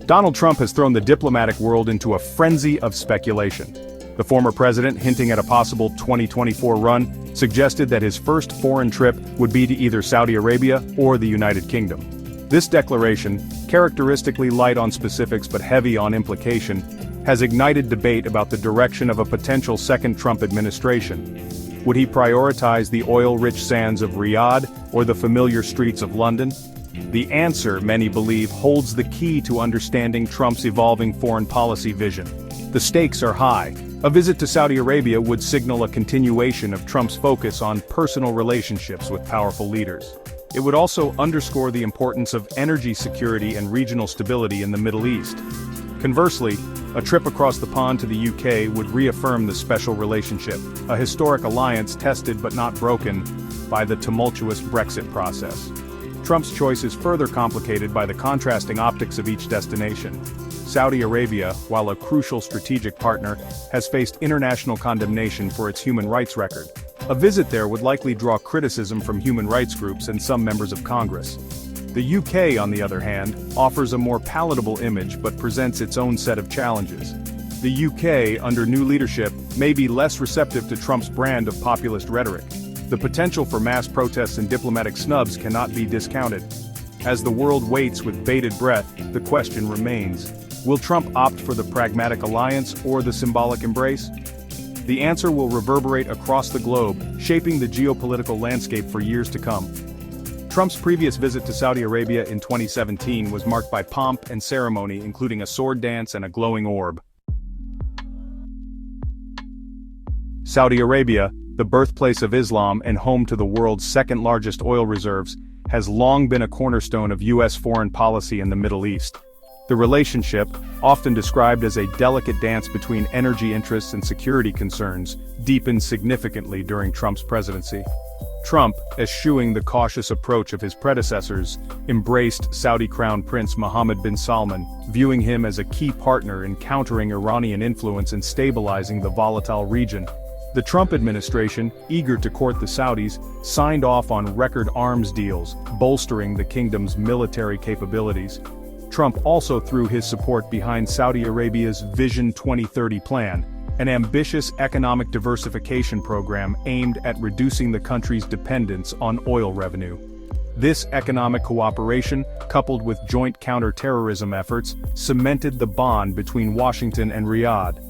Donald Trump has thrown the diplomatic world into a frenzy of speculation. The former president, hinting at a possible 2024 run, suggested that his first foreign trip would be to either Saudi Arabia or the United Kingdom. This declaration, characteristically light on specifics but heavy on implication, has ignited debate about the direction of a potential second Trump administration. Would he prioritize the oil-rich sands of Riyadh or the familiar streets of London? The answer, many believe, holds the key to understanding Trump's evolving foreign policy vision. The stakes are high. A visit to Saudi Arabia would signal a continuation of Trump's focus on personal relationships with powerful leaders. It would also underscore the importance of energy security and regional stability in the Middle East. Conversely, a trip across the pond to the UK would reaffirm the special relationship, a historic alliance tested but not broken by the tumultuous Brexit process. Trump's choice is further complicated by the contrasting optics of each destination. Saudi Arabia, while a crucial strategic partner, has faced international condemnation for its human rights record. A visit there would likely draw criticism from human rights groups and some members of Congress. The UK, on the other hand, offers a more palatable image but presents its own set of challenges. The UK, under new leadership, may be less receptive to Trump's brand of populist rhetoric. The potential for mass protests and diplomatic snubs cannot be discounted. As the world waits with bated breath, the question remains: will Trump opt for the pragmatic alliance or the symbolic embrace? The answer will reverberate across the globe, shaping the geopolitical landscape for years to come. Trump's previous visit to Saudi Arabia in 2017 was marked by pomp and ceremony, including a sword dance and a glowing orb. Saudi Arabia, the birthplace of Islam and home to the world's second-largest oil reserves, has long been a cornerstone of U.S. foreign policy in the Middle East. The relationship, often described as a delicate dance between energy interests and security concerns, deepened significantly during Trump's presidency. Trump, eschewing the cautious approach of his predecessors, embraced Saudi Crown Prince Mohammed bin Salman, viewing him as a key partner in countering Iranian influence and stabilizing the volatile region. The Trump administration, eager to court the Saudis, signed off on record arms deals, bolstering the kingdom's military capabilities. Trump also threw his support behind Saudi Arabia's Vision 2030 plan, an ambitious economic diversification program aimed at reducing the country's dependence on oil revenue. This economic cooperation, coupled with joint counter-terrorism efforts, cemented the bond between Washington and Riyadh.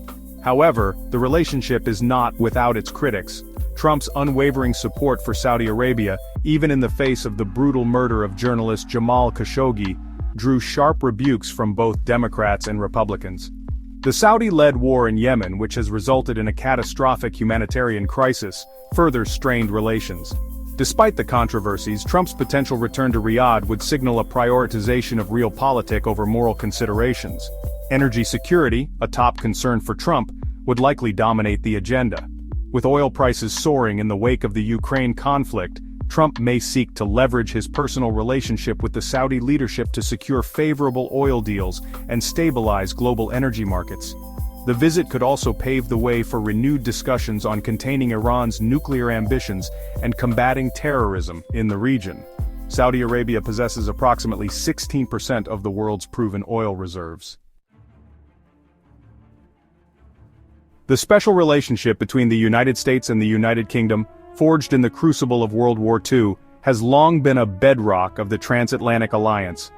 However, the relationship is not without its critics. Trump's unwavering support for Saudi Arabia, even in the face of the brutal murder of journalist Jamal Khashoggi, drew sharp rebukes from both Democrats and Republicans. The Saudi-led war in Yemen, which has resulted in a catastrophic humanitarian crisis, further strained relations. Despite the controversies, Trump's potential return to Riyadh would signal a prioritization of realpolitik over moral considerations. Energy security, a top concern for Trump, would likely dominate the agenda. With oil prices soaring in the wake of the Ukraine conflict, Trump may seek to leverage his personal relationship with the Saudi leadership to secure favorable oil deals and stabilize global energy markets. The visit could also pave the way for renewed discussions on containing Iran's nuclear ambitions and combating terrorism in the region. Saudi Arabia possesses approximately 16% of the world's proven oil reserves. The special relationship between the United States and the United Kingdom, forged in the crucible of World War II, has long been a bedrock of the transatlantic alliance.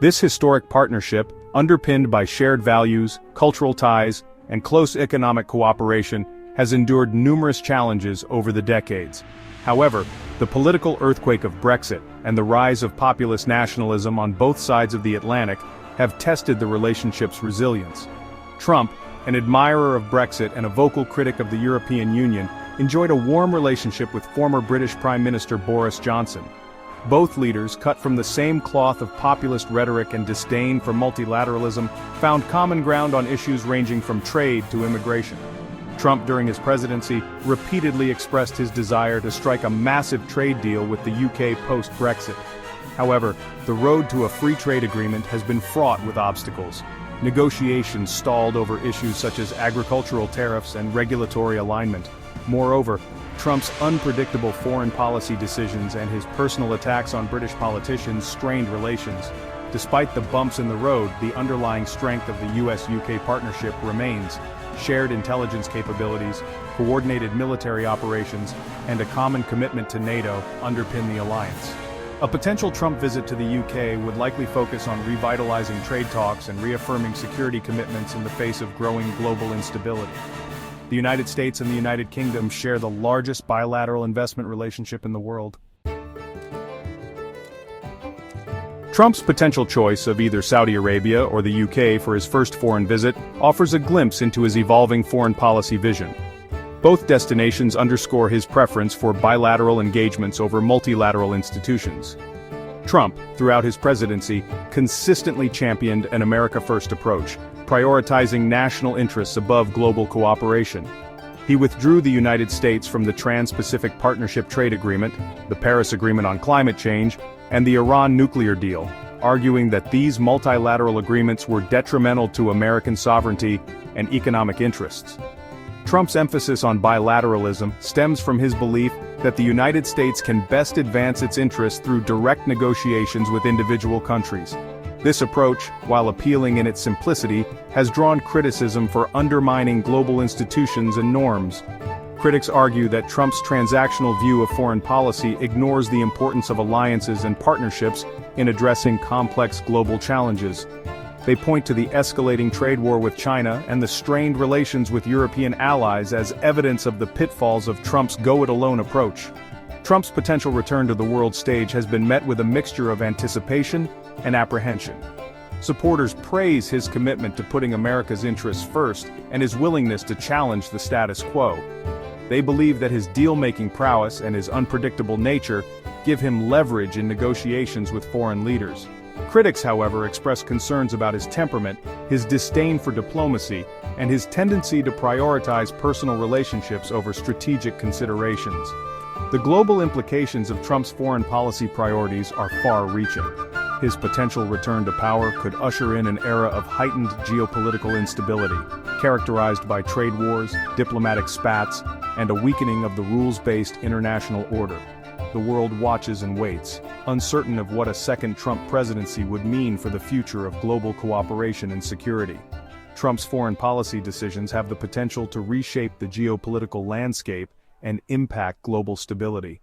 This historic partnership, underpinned by shared values, cultural ties, and close economic cooperation, has endured numerous challenges over the decades. However, the political earthquake of Brexit and the rise of populist nationalism on both sides of the Atlantic have tested the relationship's resilience. Trump, an admirer of Brexit and a vocal critic of the European Union, enjoyed a warm relationship with former British Prime Minister Boris Johnson. Both leaders, cut from the same cloth of populist rhetoric and disdain for multilateralism, found common ground on issues ranging from trade to immigration. Trump, during his presidency, repeatedly expressed his desire to strike a massive trade deal with the UK post-Brexit. However, the road to a free trade agreement has been fraught with obstacles. Negotiations stalled over issues such as agricultural tariffs and regulatory alignment. Moreover, Trump's unpredictable foreign policy decisions and his personal attacks on British politicians strained relations. Despite the bumps in the road, the underlying strength of the US-UK partnership remains. Shared intelligence capabilities, coordinated military operations, and a common commitment to NATO underpin the alliance. A potential Trump visit to the UK would likely focus on revitalizing trade talks and reaffirming security commitments in the face of growing global instability. The United States and the United Kingdom share the largest bilateral investment relationship in the world. Trump's potential choice of either Saudi Arabia or the UK for his first foreign visit offers a glimpse into his evolving foreign policy vision. Both destinations underscore his preference for bilateral engagements over multilateral institutions. Trump, throughout his presidency, consistently championed an America-first approach, prioritizing national interests above global cooperation. He withdrew the United States from the Trans-Pacific Partnership Trade Agreement, the Paris Agreement on Climate Change, and the Iran nuclear deal, arguing that these multilateral agreements were detrimental to American sovereignty and economic interests. Trump's emphasis on bilateralism stems from his belief that the United States can best advance its interests through direct negotiations with individual countries. This approach, while appealing in its simplicity, has drawn criticism for undermining global institutions and norms. Critics argue that Trump's transactional view of foreign policy ignores the importance of alliances and partnerships in addressing complex global challenges. They point to the escalating trade war with China and the strained relations with European allies as evidence of the pitfalls of Trump's go-it-alone approach. Trump's potential return to the world stage has been met with a mixture of anticipation and apprehension. Supporters praise his commitment to putting America's interests first and his willingness to challenge the status quo. They believe that his deal-making prowess and his unpredictable nature give him leverage in negotiations with foreign leaders. Critics, however, express concerns about his temperament, his disdain for diplomacy, and his tendency to prioritize personal relationships over strategic considerations. The global implications of Trump's foreign policy priorities are far-reaching. His potential return to power could usher in an era of heightened geopolitical instability, characterized by trade wars, diplomatic spats, and a weakening of the rules-based international order. The world watches and waits, uncertain of what a second Trump presidency would mean for the future of global cooperation and security. Trump's foreign policy decisions have the potential to reshape the geopolitical landscape and impact global stability.